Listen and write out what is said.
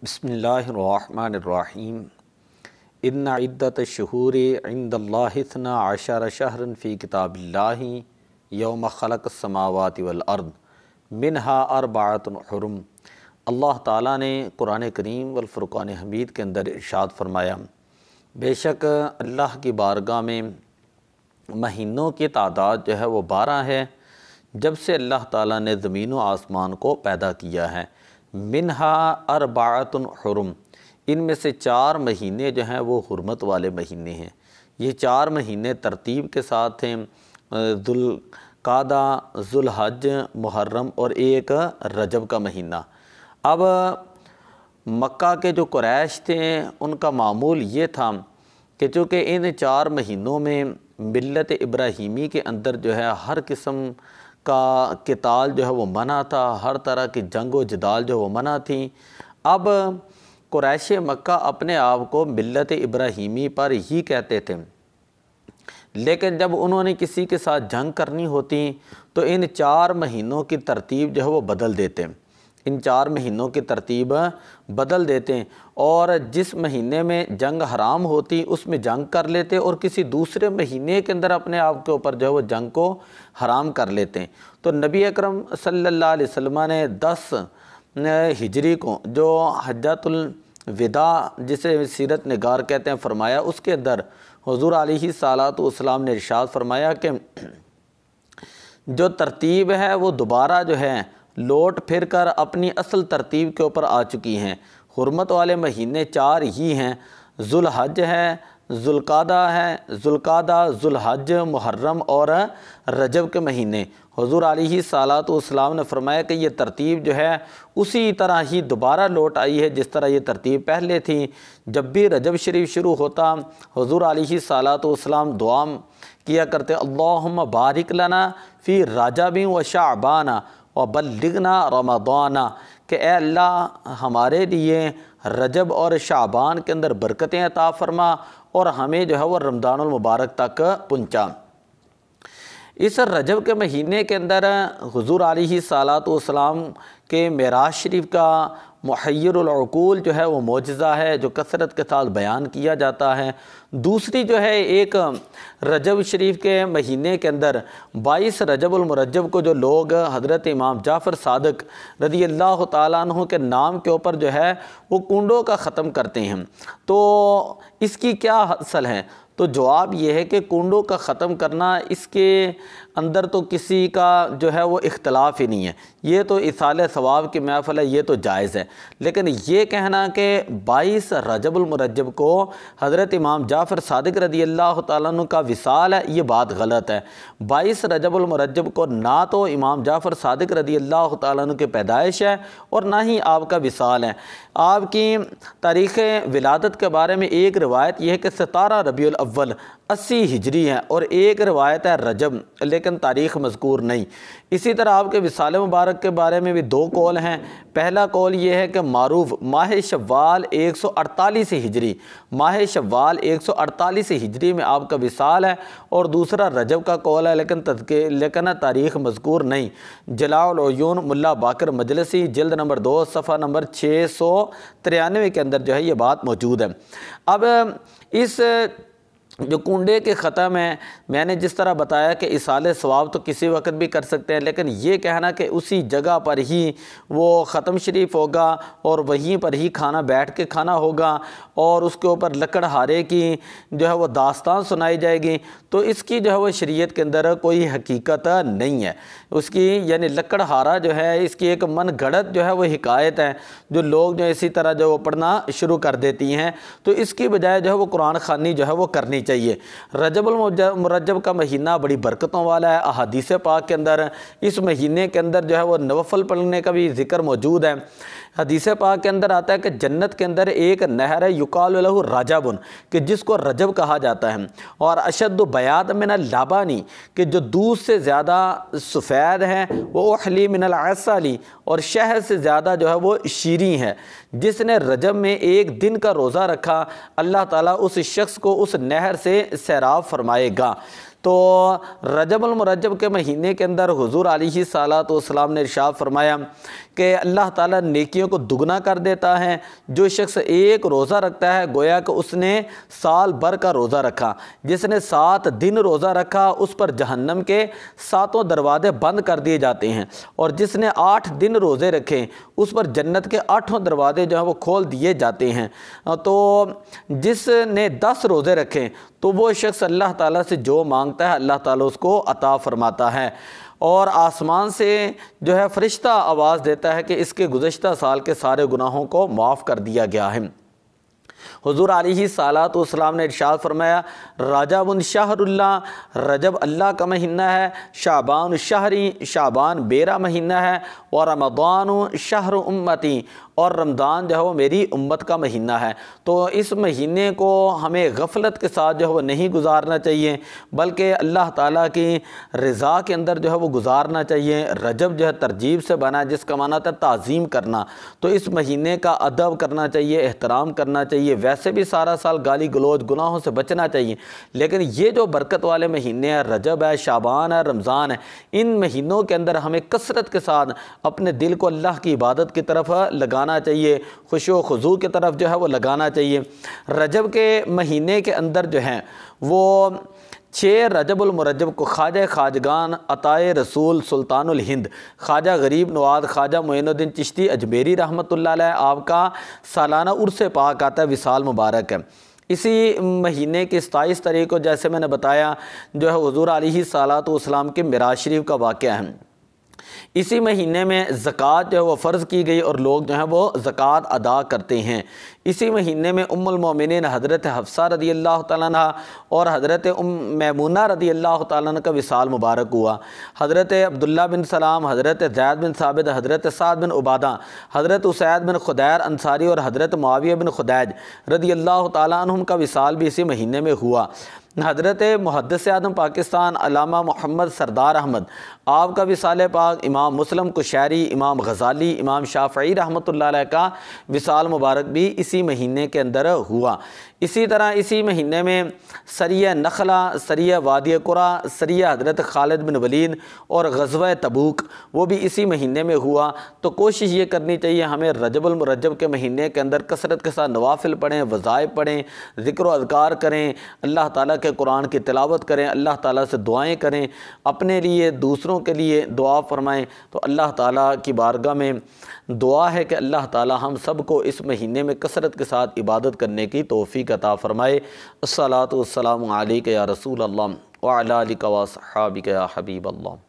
بسم اللہ الرحمن الرحیم ان عدت الشہور عند اللہ 12 شہرا فی کتاب اللہ یوم خلق السماوات والارض منہا 4 حرم۔ اللہ تعالیٰ نے قرآن کریم والفرقان حمید کے اندر ارشاد فرمایا، بے شک اللہ کی بارگاہ میں مہینوں کی تعداد جو ہے وہ 12 ہے، جب سے اللہ تعالیٰ نے زمین و آسمان کو پیدا کیا ہے۔ منہا 4 حرم، ان میں سے 4 مہینے جو ہیں وہ حرمت والے مہینے ہیں۔ یہ 4 مہینے ترتیب کے ساتھ ہیں، ذوالقعدہ، ذوالحج، محرم اور ایک رجب کا مہینہ۔ اب مکہ کے جو قریش تھے ان کا معمول یہ تھا کہ چونکہ ان 4 مہینوں میں ملت ابراہیمی کے اندر جو ہے ہر قسم کا قتال جو ہے وہ منع تھا، ہر طرح کی جنگ و جدال جو وہ منع تھیں۔ اب قریش مکہ اپنے آپ کو ملت ابراہیمی پر ہی کہتے تھے، لیکن جب انہوں نے کسی کے ساتھ جنگ کرنی ہوتی تو ان 4 مہینوں کی ترتیب جو ہے وہ بدل دیتے، ان 4 مہینوں کی ترتیب بدل دیتے اور جس مہینے میں جنگ حرام ہوتی اس میں جنگ کر لیتے اور کسی دوسرے مہینے کے اندر اپنے آپ کے اوپر جو ہے وہ جنگ کو حرام کر لیتے۔ تو نبی اکرم صلی اللہ علیہ وسلم نے 10 ہجری کو جو حجۃ الوداع جسے سیرت نگار کہتے ہیں فرمایا، اس کے اندر حضور علیہ الصلوۃ والسلام نے ارشاد فرمایا کہ جو ترتیب ہے وہ دوبارہ جو ہے لوٹ پھر کر اپنی اصل ترتیب کے اوپر آ چکی ہیں۔ حرمت والے مہینے 4 ہی ہیں، ذوالحج ہے، ذوالقعدہ، ذوالحج، محرم اور رجب کے مہینے۔ حضور علیہ الصلوۃ والسلام نے فرمایا کہ یہ ترتیب جو ہے اسی طرح ہی دوبارہ لوٹ آئی ہے جس طرح یہ ترتیب پہلے تھی۔ جب بھی رجب شریف شروع ہوتا حضور علیہ الصلوۃ والسلام دعا کیا کرتے، اللہم بارک لنا فی رجب و شعبان وبلغنا رمضان، کہ اے اللہ ہمارے لیے رجب اور شعبان کے اندر برکتیں عطا فرما اور ہمیں جو ہے وہ رمضان المبارک تک پہنچا۔ اس رجب کے مہینے کے اندر حضور علیہ الصلوۃ والسلام کے معراج شریف کا محیر العقول جو ہے وہ معجزہ ہے جو کثرت کے ساتھ بیان کیا جاتا ہے۔ دوسری جو ہے ایک رجب شریف کے مہینے کے اندر 22 رجب المرجب کو جو لوگ حضرت امام جعفر صادق رضی اللہ تعالیٰ عنہ کے نام کے اوپر جو ہے وہ کنڈوں کا ختم کرتے ہیں، تو اس کی کیا اصل ہے؟ تو جواب یہ ہے کہ کنڈوں کا ختم کرنا اس کے اندر تو کسی کا جو ہے وہ اختلاف ہی نہیں ہے، یہ تو ایصال ثواب کی محفل ہے، یہ تو جائز ہے۔ لیکن یہ کہنا کہ 22 رجب المرجب کو حضرت امام جعفر صادق رضی اللہ تعالیٰ عنہ کا وصال ہے، یہ بات غلط ہے۔ 22 رجب المرجب کو نہ تو امام جعفر صادق رضی اللہ تعالیٰ عنہ کی پیدائش ہے اور نہ ہی آپ کا وصال ہے۔ آپ کی تاریخ ولادت کے بارے میں ایک روایت یہ ہے کہ 17 ربیع الاول 80 ہجری ہے اور ایک روایت ہے رجب، لیکن تاریخ مذکور نہیں۔ اسی طرح آپ کے وصال مبارک کے بارے میں بھی 2 قول ہیں۔ پہلا قول یہ ہے کہ معروف ماہ شوال 148 ہجری، ماہ شوال 148 ہجری میں آپ کا وصال ہے، اور دوسرا رجب کا قول ہے لیکن تاریخ مذکور نہیں۔ جلاء العیون ملا باقر مجلسی جلد نمبر 2 صفحہ نمبر 693 کے اندر جو ہے یہ بات موجود ہے۔ اب اس جو کنڈے کے ختم ہیں، میں نے جس طرح بتایا کہ ایصال ثواب تو کسی وقت بھی کر سکتے ہیں، لیکن یہ کہنا کہ اسی جگہ پر ہی وہ ختم شریف ہوگا اور وہیں پر ہی کھانا بیٹھ کے کھانا ہوگا اور اس کے اوپر لکڑہارے کی جو ہے وہ داستان سنائی جائے گی، تو اس کی جو ہے وہ شریعت کے اندر کوئی حقیقت نہیں ہے۔ اس کی یعنی لکڑہارا جو ہے اس کی ایک من گھڑت جو ہے وہ حکایت ہے جو لوگ جو اسی طرح جو وہ پڑھنا شروع کر دیتی ہیں، تو اس کی بجائے جو ہے وہ قرآن خوانی جو ہے وہ کرنی چاہیے۔ رجب المرجب کا مہینہ بڑی برکتوں والا ہے، احادیث پاک کے اندر اس مہینے کے اندر جو ہے وہ نوافل پڑھنے کا بھی ذکر موجود ہے۔ حدیث پاک کے اندر آتا ہے کہ جنت کے اندر ایک نہر ہے یقال لہ رجب، کہ جس کو رجب کہا جاتا ہے، اور اشد بیاض من اللبانی، کہ جو دودھ سے زیادہ سفید ہے، وہ احلی من العسل، اور شہد سے زیادہ جو ہے وہ شیریں ہے۔ جس نے رجب میں ایک دن کا روزہ رکھا اللہ تعالیٰ اس شخص کو اس نہر سے سیراب فرمائے گا۔ تو رجب المرجب کے مہینے کے اندر حضور علیہ الصلاۃ والسلام نے ارشاد فرمایا کہ اللہ تعالیٰ نیکیوں کو دگنا کر دیتا ہے۔ جو شخص ایک روزہ رکھتا ہے گویا کہ اس نے سال بھر کا روزہ رکھا۔ جس نے 7 دن روزہ رکھا اس پر جہنم کے 7 دروازے بند کر دیے جاتے ہیں، اور جس نے 8 دن روزے رکھے اس پر جنت کے 8 دروازے جو ہیں وہ کھول دیے جاتے ہیں۔ تو جس نے 10 روزے رکھے تو وہ شخص اللہ تعالیٰ سے جو مانگتا ہے اللہ تعالیٰ اس کو عطا فرماتا ہے، اور آسمان سے جو ہے فرشتہ آواز دیتا ہے کہ اس کے گزشتہ سال کے سارے گناہوں کو معاف کر دیا گیا ہے۔ حضور علیہ الصلاۃ والسلام نے ارشاد فرمایا رجب شہر اللہ، رجب اللہ کا مہینہ ہے، شعبان شہری، شعبان میرا مہینہ ہے، اور رمضان شہر امتی، اور رمضان جو ہے وہ میری امت کا مہینہ ہے۔ تو اس مہینے کو ہمیں غفلت کے ساتھ جو ہے وہ نہیں گزارنا چاہیے، بلکہ اللہ تعالیٰ کی رضا کے اندر جو ہے وہ گزارنا چاہیے۔ رجب جو ہے ترجیب سے بنا جس کا معنی ہے تعظیم کرنا، تو اس مہینے کا ادب کرنا چاہیے، احترام کرنا چاہیے۔ ویسے بھی سارا سال گالی گلوچ گناہوں سے بچنا چاہیے، لیکن یہ جو برکت والے مہینے ہیں، رجب ہے، شعبان ہے، رمضان ہے، ان مہینوں کے اندر ہمیں کثرت کے ساتھ اپنے دل کو اللہ کی عبادت کی طرف لگانا چاہیے، خشوع و خضوع کی طرف جو ہے وہ لگانا چاہیے۔ رجب کے مہینے کے اندر جو ہیں وہ 6 رجب المرجب کو خواجہ خواجگان عطائے رسول سلطان الہند خواجہ غریب نواز خواجہ معین الدین چشتی اجمیری رحمۃ اللہ علیہ آپ کا سالانہ عرس پاک آتا ہے، وصال مبارک ہے۔ اسی مہینے کی 27 تاریخ کو جیسے میں نے بتایا جو ہے حضور علیہ الصلاۃ والسلام کے معراج شریف کا واقعہ ہے۔ اسی مہینے میں زکوٰۃ جو ہے وہ فرض کی گئی اور لوگ جو ہیں وہ زکوٰۃ ادا کرتے ہیں۔ اسی مہینے میں ام المومنین حضرت حفصہ رضی اللہ تعالیٰ عنہ اور حضرت میمونہ رضی اللہ تعالیٰ عنہ کا وصال مبارک ہوا۔ حضرت عبداللہ بن سلام، حضرت زید بن ثابت، حضرت سعد بن عبادہ، حضرت اسید بن خدیر انصاری اور حضرت معاویہ بن خدیج رضی اللہ تعالیٰ عنہم کا وصال بھی اسی مہینے میں ہوا۔ حضرت محدث اعظم پاکستان علامہ محمد سردار احمد آپ کا وصال پاک، امام مسلم قشیری، امام غزالی، امام شافعی رحمۃ اللہ علیہ کا وصال مبارک بھی اسی مہینے کے اندر ہوا۔ اسی طرح اسی مہینے میں سریہ نخلہ، سریہ وادی قرا، سریہ حضرت خالد بن ولید اور غزوہ تبوک وہ بھی اسی مہینے میں ہوا۔ تو کوشش یہ کرنی چاہیے ہمیں رجب المرجب کے مہینے کے اندر کثرت کے ساتھ نوافل پڑھیں، وظائف پڑھیں، ذکر و اذکار کریں، اللہ تعالیٰ کے قرآن کی تلاوت کریں، اللہ تعالیٰ سے دعائیں کریں، اپنے لیے دوسروں کے لیے دعا فرمائیں۔ تو اللہ تعالیٰ کی بارگاہ میں دعا ہے کہ اللہ تعالیٰ ہم سب کو اس مہینے میں کثرت کے ساتھ عبادت کرنے کی توفیق عطا فرمائے۔ الصلاۃ والسلام علیک یا رسول اللہ وعلی آلک و اصحابک یا حبیب اللہ۔